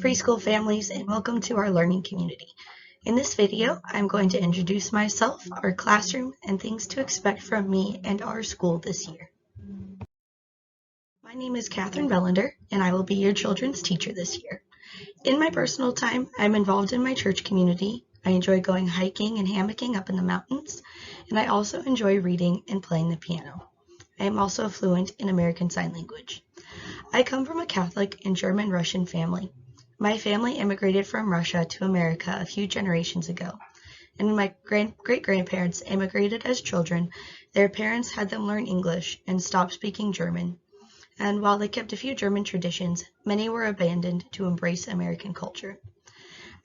preschool families, and welcome to our learning community. In this video, I'm going to introduce myself, our classroom, and things to expect from me and our school this year. My name is Bellendir, and I will be your children's teacher this year. In my personal time, I'm involved in my church community. I enjoy going hiking and hammocking up in the mountains, and I also enjoy reading and playing the piano. I am also fluent in American Sign Language. I come from a Catholic and German-Russian family. My family immigrated from Russia to America a few generations ago, and when my great-grandparents immigrated as children, their parents had them learn English and stop speaking German. And while they kept a few German traditions, many were abandoned to embrace American culture.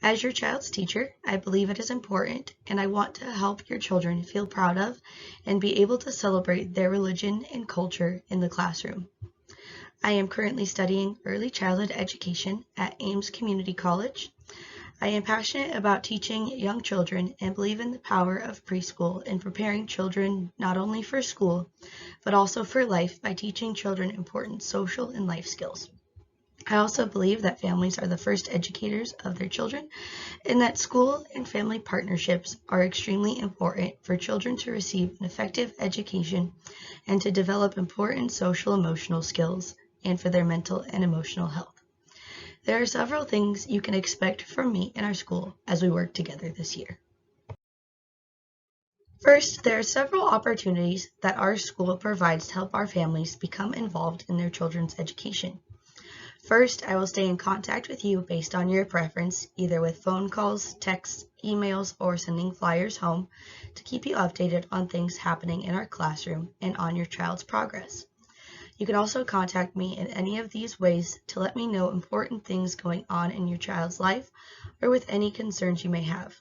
As your child's teacher, I believe it is important, and I want to help your children feel proud of and be able to celebrate their religion and culture in the classroom. I am currently studying early childhood education at Ames Community College. I am passionate about teaching young children and believe in the power of preschool in preparing children not only for school, but also for life by teaching children important social and life skills. I also believe that families are the first educators of their children and that school and family partnerships are extremely important for children to receive an effective education and to develop important social emotional skills and for their mental and emotional health. There are several things you can expect from me and our school as we work together this year. First, there are several opportunities that our school provides to help our families become involved in their children's education. First, I will stay in contact with you based on your preference, either with phone calls, texts, emails, or sending flyers home to keep you updated on things happening in our classroom and on your child's progress. You can also contact me in any of these ways to let me know important things going on in your child's life or with any concerns you may have.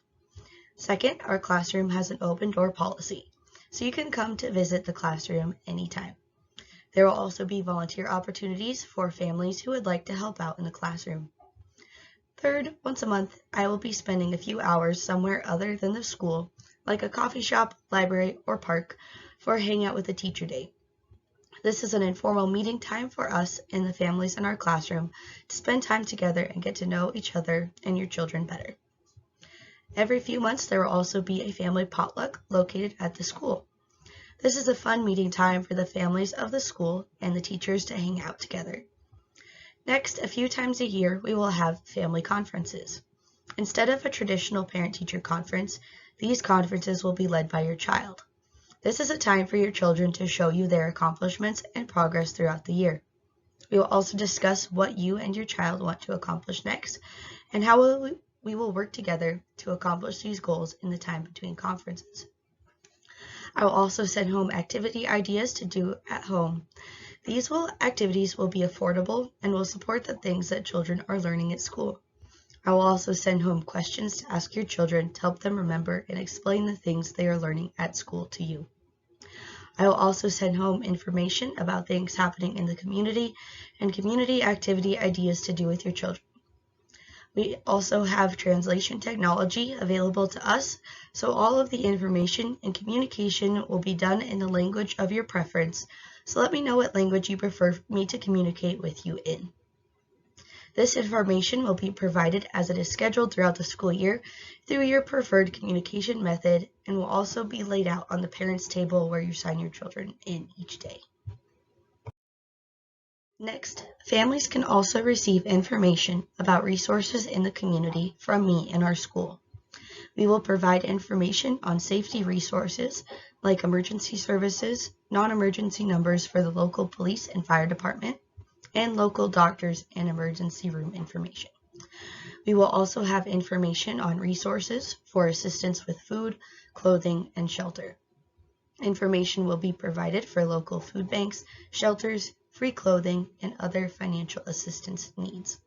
Second, our classroom has an open door policy, so you can come to visit the classroom anytime. There will also be volunteer opportunities for families who would like to help out in the classroom. Third, once a month, I will be spending a few hours somewhere other than the school, like a coffee shop, library, or park, for a hangout with a teacher day. This is an informal meeting time for us and the families in our classroom to spend time together and get to know each other and your children better. Every few months, there will also be a family potluck located at the school. This is a fun meeting time for the families of the school and the teachers to hang out together. Next, a few times a year, we will have family conferences. Instead of a traditional parent-teacher conference, these conferences will be led by your child. This is a time for your children to show you their accomplishments and progress throughout the year. We will also discuss what you and your child want to accomplish next and how we will work together to accomplish these goals in the time between conferences. I will also send home activity ideas to do at home. These activities will be affordable and will support the things that children are learning at school. I will also send home questions to ask your children to help them remember and explain the things they are learning at school to you. I will also send home information about things happening in the community and community activity ideas to do with your children. We also have translation technology available to us, so all of the information and communication will be done in the language of your preference, so let me know what language you prefer me to communicate with you in. This information will be provided as it is scheduled throughout the school year through your preferred communication method and will also be laid out on the parents' table where you sign your children in each day. Next, families can also receive information about resources in the community from me and our school. We will provide information on safety resources like emergency services, non-emergency numbers for the local police and fire department, and local doctors and emergency room information. We will also have information on resources for assistance with food, clothing, and shelter. Information will be provided for local food banks, shelters, free clothing, and other financial assistance needs.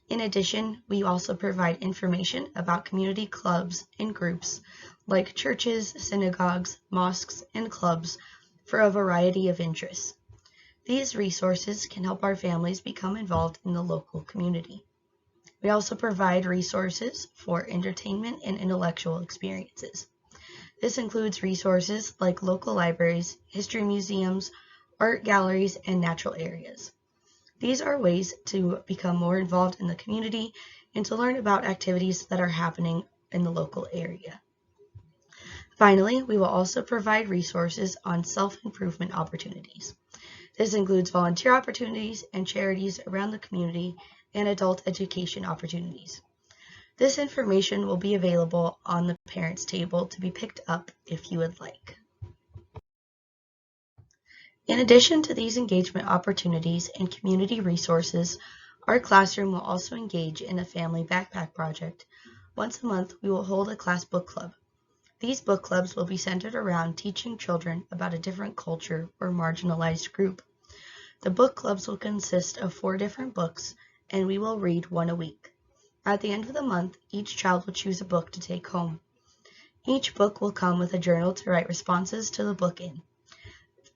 In addition, we also provide information about community clubs and groups like churches, synagogues, mosques, and clubs for a variety of interests. These resources can help our families become involved in the local community. We also provide resources for entertainment and intellectual experiences. This includes resources like local libraries, history museums, art galleries, and natural areas. These are ways to become more involved in the community and to learn about activities that are happening in the local area. Finally, we will also provide resources on self-improvement opportunities. This includes volunteer opportunities and charities around the community and adult education opportunities. This information will be available on the parents' table to be picked up if you would like. In addition to these engagement opportunities and community resources, our classroom will also engage in a family backpack project. Once a month, we will hold a class book club. These book clubs will be centered around teaching children about a different culture or marginalized group. The book clubs will consist of 4 different books, and we will read one a week. At the end of the month, each child will choose a book to take home. Each book will come with a journal to write responses to the book in.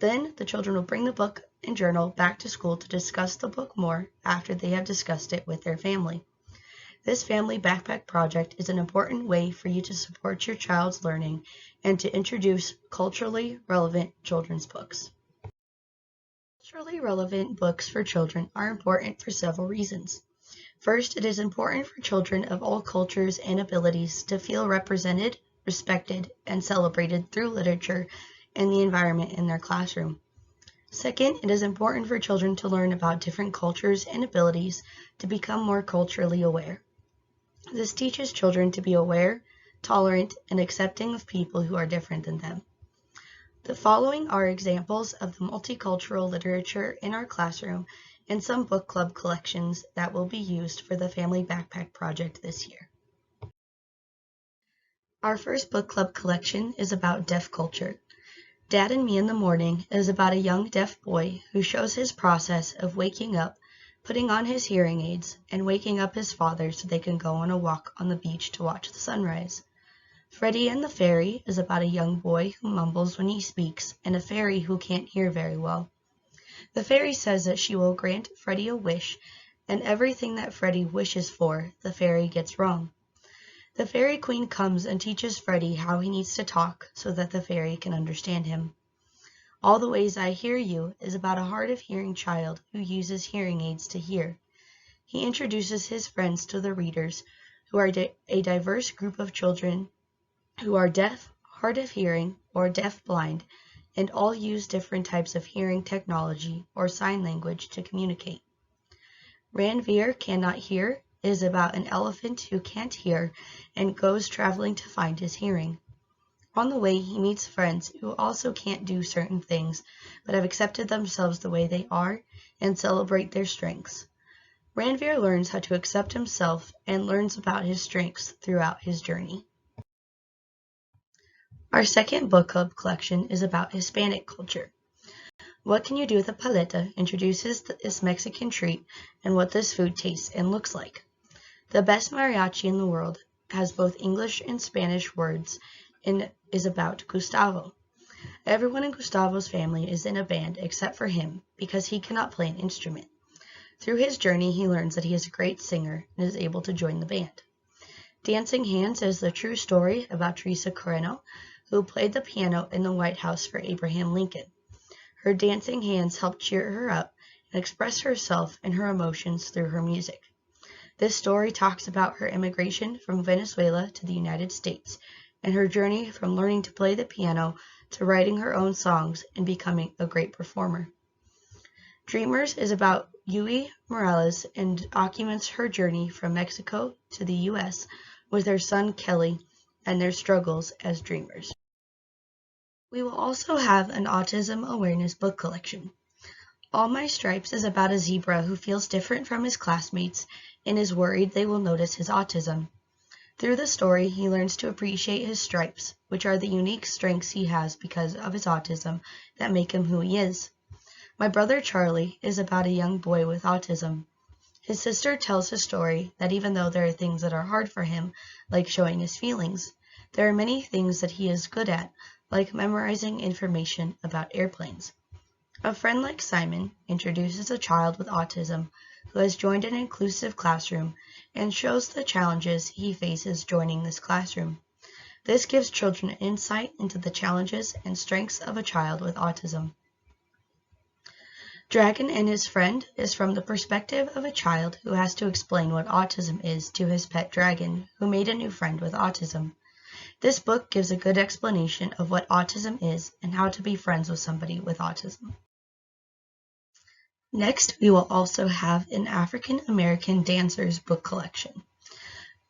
Then, the children will bring the book and journal back to school to discuss the book more after they have discussed it with their family. This family backpack project is an important way for you to support your child's learning and to introduce culturally relevant children's books. Culturally relevant books for children are important for several reasons. First, it is important for children of all cultures and abilities to feel represented, respected, and celebrated through literature and the environment in their classroom. Second, it is important for children to learn about different cultures and abilities to become more culturally aware. This teaches children to be aware, tolerant, and accepting of people who are different than them. The following are examples of the multicultural literature in our classroom and some book club collections that will be used for the Family Backpack Project this year. Our first book club collection is about deaf culture. Dad and Me in the Morning is about a young deaf boy who shows his process of waking up, putting on his hearing aids, and waking up his father so they can go on a walk on the beach to watch the sunrise. Freddie and the Fairy is about a young boy who mumbles when he speaks and a fairy who can't hear very well. The fairy says that she will grant Freddie a wish, and everything that Freddie wishes for, the fairy gets wrong. The Fairy Queen comes and teaches Freddie how he needs to talk so that the fairy can understand him. All the Ways I Hear You is about a hard of hearing child who uses hearing aids to hear. He introduces his friends to the readers, who are a diverse group of children who are deaf, hard of hearing, or deaf-blind, and all use different types of hearing technology or sign language to communicate. Ranveer Cannot Hear is about an elephant who can't hear and goes traveling to find his hearing. On the way, he meets friends who also can't do certain things, but have accepted themselves the way they are and celebrate their strengths. Ranveer learns how to accept himself and learns about his strengths throughout his journey. Our second book club collection is about Hispanic culture. What Can You Do with a Paleta introduces this Mexican treat and what this food tastes and looks like. The Best Mariachi in the World has both English and Spanish words and is about Gustavo. Everyone in Gustavo's family is in a band except for him because he cannot play an instrument. Through his journey, he learns that he is a great singer and is able to join the band. Dancing Hands is the true story about Teresa Coreno, who played the piano in the White House for Abraham Lincoln. Her dancing hands helped cheer her up and express herself and her emotions through her music. This story talks about her immigration from Venezuela to the United States and her journey from learning to play the piano to writing her own songs and becoming a great performer. Dreamers is about Yui Morales and documents her journey from Mexico to the U.S. with her son Kelly and their struggles as dreamers. We will also have an autism awareness book collection. All My Stripes is about a zebra who feels different from his classmates and is worried they will notice his autism. Through the story, he learns to appreciate his stripes, which are the unique strengths he has because of his autism that make him who he is. My Brother Charlie is about a young boy with autism. His sister tells his story that even though there are things that are hard for him, like showing his feelings, there are many things that he is good at, like memorizing information about airplanes. A Friend Like Simon introduces a child with autism who has joined an inclusive classroom and shows the challenges he faces joining this classroom. This gives children insight into the challenges and strengths of a child with autism. Dragon and His Friend is from the perspective of a child who has to explain what autism is to his pet dragon, who made a new friend with autism. This book gives a good explanation of what autism is and how to be friends with somebody with autism. Next, we will also have an African American dancers book collection.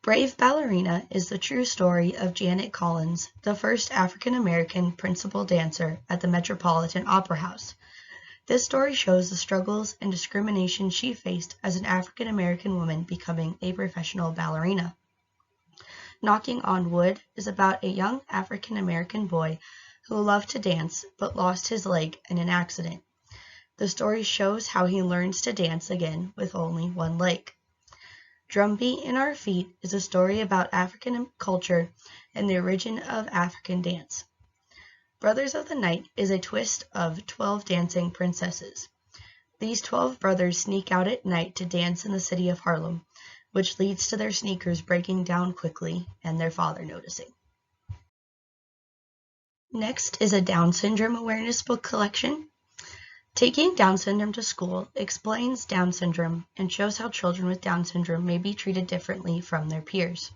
Brave Ballerina is the true story of Janet Collins, the first African American principal dancer at the Metropolitan Opera House. This story shows the struggles and discrimination she faced as an African American woman becoming a professional ballerina. Knocking on Wood is about a young African American boy who loved to dance but lost his leg in an accident. The story shows how he learns to dance again with only one leg. Drumbeat in Our Feet is a story about African culture and the origin of African dance. Brothers of the Night is a twist of 12 dancing princesses. These 12 brothers sneak out at night to dance in the city of Harlem, which leads to their sneakers breaking down quickly and their father noticing. Next is a Down syndrome awareness book collection. Taking Down syndrome to school explains Down syndrome and shows how children with Down syndrome may be treated differently from their peers.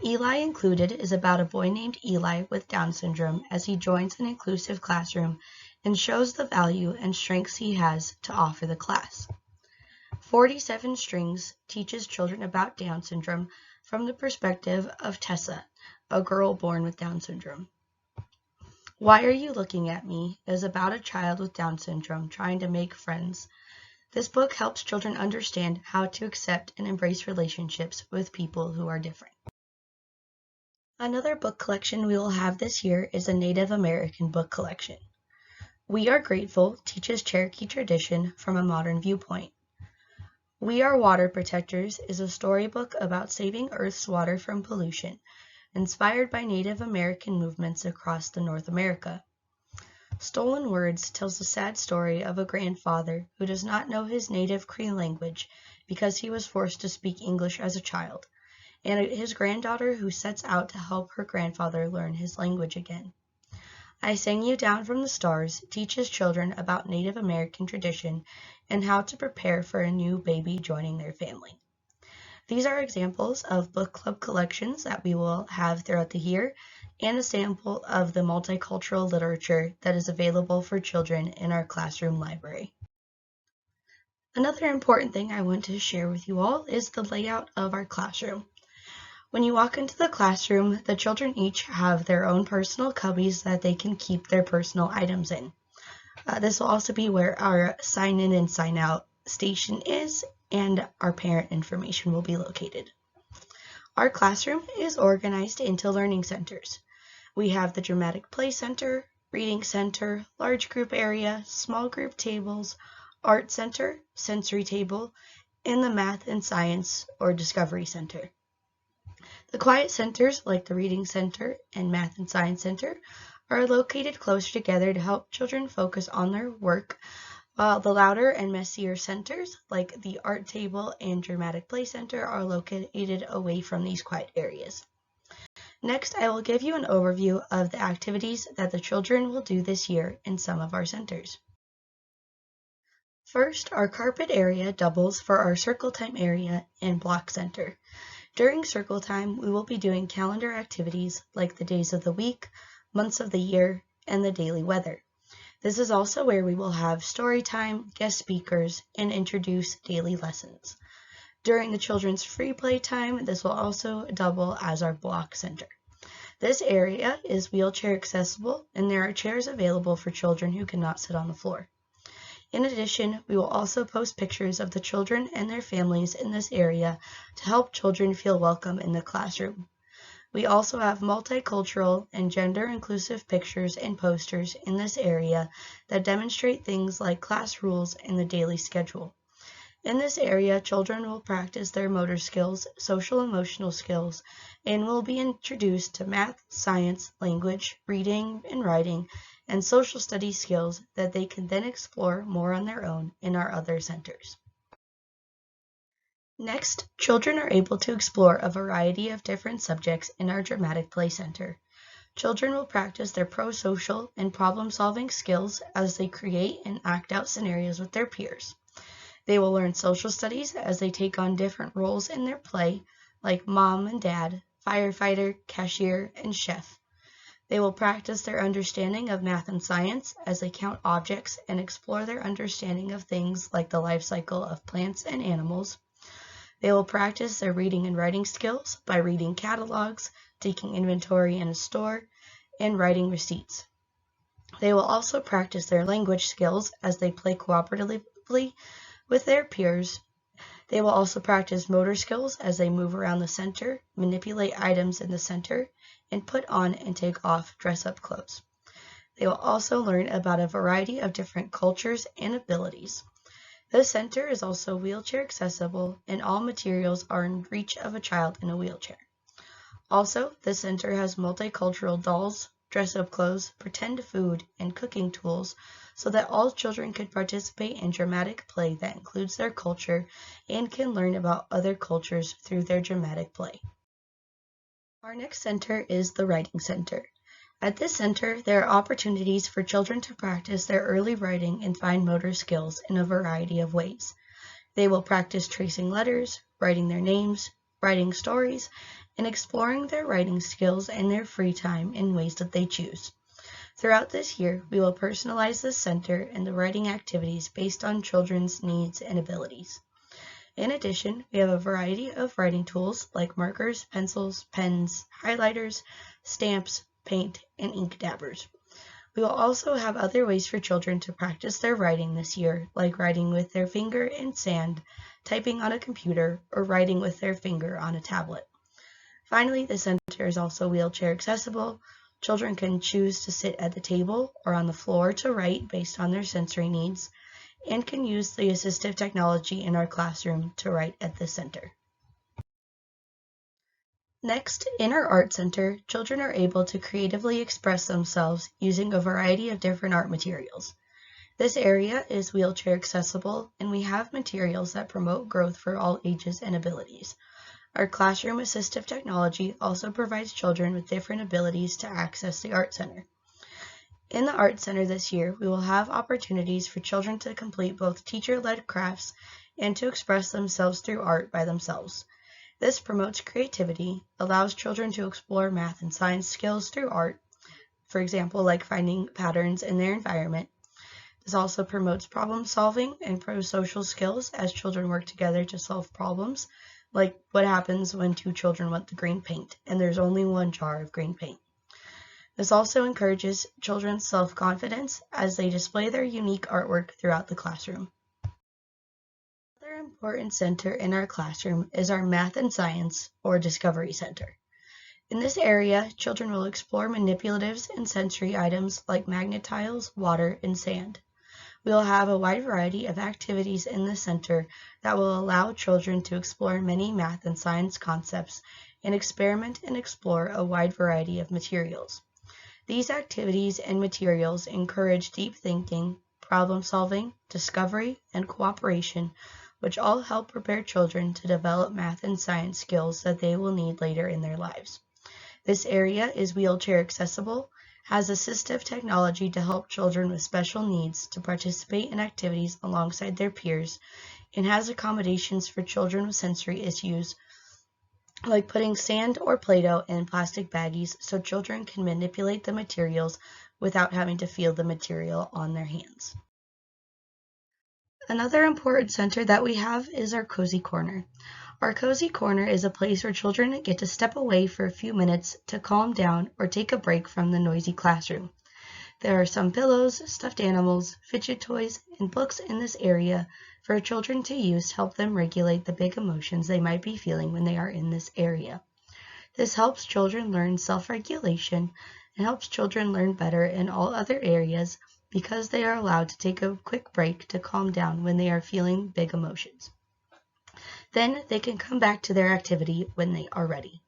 Eli Included is about a boy named Eli with Down syndrome as he joins an inclusive classroom and shows the value and strengths he has to offer the class. 47 Strings teaches children about Down syndrome from the perspective of Tessa, a girl born with Down syndrome. Why Are You Looking at Me is about a child with Down syndrome trying to make friends. This book helps children understand how to accept and embrace relationships with people who are different. Another book collection we will have this year is a Native American book collection. We Are Grateful teaches Cherokee tradition from a modern viewpoint. We Are Water Protectors is a storybook about saving Earth's water from pollution, inspired by Native American movements across North America. Stolen Words tells the sad story of a grandfather who does not know his native Cree language because he was forced to speak English as a child, and his granddaughter who sets out to help her grandfather learn his language again. I Sang You Down from the Stars teaches children about Native American tradition and how to prepare for a new baby joining their family. These are examples of book club collections that we will have throughout the year and a sample of the multicultural literature that is available for children in our classroom library. Another important thing I want to share with you all is the layout of our classroom. When you walk into the classroom, the children each have their own personal cubbies that they can keep their personal items in. This will also be where our sign in and sign out station is, and our parent information will be located. Our classroom is organized into learning centers. We have the Dramatic Play Center, Reading Center, Large Group Area, Small Group Tables, Art Center, Sensory Table, and the Math and Science or Discovery Center. The quiet centers, like the Reading Center and Math and Science Center, are located closer together to help children focus on their work, while the louder and messier centers, like the Art Table and Dramatic Play Center, are located away from these quiet areas. Next, I will give you an overview of the activities that the children will do this year in some of our centers. First, our carpet area doubles for our circle time area and block center. During circle time, we will be doing calendar activities like the days of the week, months of the year, and the daily weather. This is also where we will have story time, guest speakers, and introduce daily lessons. During the children's free play time, this will also double as our block center. This area is wheelchair accessible, and there are chairs available for children who cannot sit on the floor. In addition, we will also post pictures of the children and their families in this area to help children feel welcome in the classroom. We also have multicultural and gender-inclusive pictures and posters in this area that demonstrate things like class rules and the daily schedule. In this area, children will practice their motor skills, social-emotional skills, and will be introduced to math, science, language, reading and writing, and social studies skills that they can then explore more on their own in our other centers. Next, children are able to explore a variety of different subjects in our Dramatic Play Center. Children will practice their pro-social and problem-solving skills as they create and act out scenarios with their peers. They will learn social studies as they take on different roles in their play, like mom and dad, firefighter, cashier, and chef. They will practice their understanding of math and science as they count objects and explore their understanding of things like the life cycle of plants and animals. They will practice their reading and writing skills by reading catalogs, taking inventory in a store, and writing receipts. They will also practice their language skills as they play cooperatively with their peers. They will also practice motor skills as they move around the center, manipulate items in the center, and put on and take off dress-up clothes. They will also learn about a variety of different cultures and abilities. This center is also wheelchair accessible, and all materials are in reach of a child in a wheelchair. Also, the center has multicultural dolls, dress-up clothes, pretend food, and cooking tools so that all children can participate in dramatic play that includes their culture and can learn about other cultures through their dramatic play. Our next center is the Writing Center. At this center, there are opportunities for children to practice their early writing and fine motor skills in a variety of ways. They will practice tracing letters, writing their names, writing stories, and exploring their writing skills in their free time in ways that they choose. Throughout this year, we will personalize this center and the writing activities based on children's needs and abilities. In addition, we have a variety of writing tools like markers, pencils, pens, highlighters, stamps, paint, and ink dabbers. We will also have other ways for children to practice their writing this year, like writing with their finger in sand, typing on a computer, or writing with their finger on a tablet. Finally, the center is also wheelchair accessible. Children can choose to sit at the table or on the floor to write based on their sensory needs, and can use the assistive technology in our classroom to write at the center. Next, in our art center, children are able to creatively express themselves using a variety of different art materials. This area is wheelchair accessible, and we have materials that promote growth for all ages and abilities. Our classroom assistive technology also provides children with different abilities to access the art center. In the art center this year, we will have opportunities for children to complete both teacher-led crafts and to express themselves through art by themselves. This promotes creativity, allows children to explore math and science skills through art, for example, like finding patterns in their environment. This also promotes problem solving and pro-social skills as children work together to solve problems, like what happens when two children want the green paint and there's only one jar of green paint. This also encourages children's self-confidence as they display their unique artwork throughout the classroom. Another important center in our classroom is our Math and Science, or Discovery Center. In this area, children will explore manipulatives and sensory items like magnet tiles, water, and sand. We will have a wide variety of activities in the center that will allow children to explore many math and science concepts and experiment and explore a wide variety of materials. These activities and materials encourage deep thinking, problem solving, discovery, and cooperation, which all help prepare children to develop math and science skills that they will need later in their lives. This area is wheelchair accessible, has assistive technology to help children with special needs to participate in activities alongside their peers, and has accommodations for children with sensory issues, like putting sand or Play-Doh in plastic baggies so children can manipulate the materials without having to feel the material on their hands. Another important center that we have is our Cozy Corner. Our Cozy Corner is a place where children get to step away for a few minutes to calm down or take a break from the noisy classroom. There are some pillows, stuffed animals, fidget toys, and books in this area for children to use to help them regulate the big emotions they might be feeling when they are in this area. This helps children learn self-regulation and helps children learn better in all other areas because they are allowed to take a quick break to calm down when they are feeling big emotions. Then they can come back to their activity when they are ready.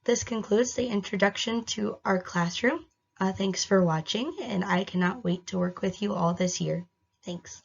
This concludes the introduction to our classroom. Thanks for watching, and I cannot wait to work with you all this year. Thanks.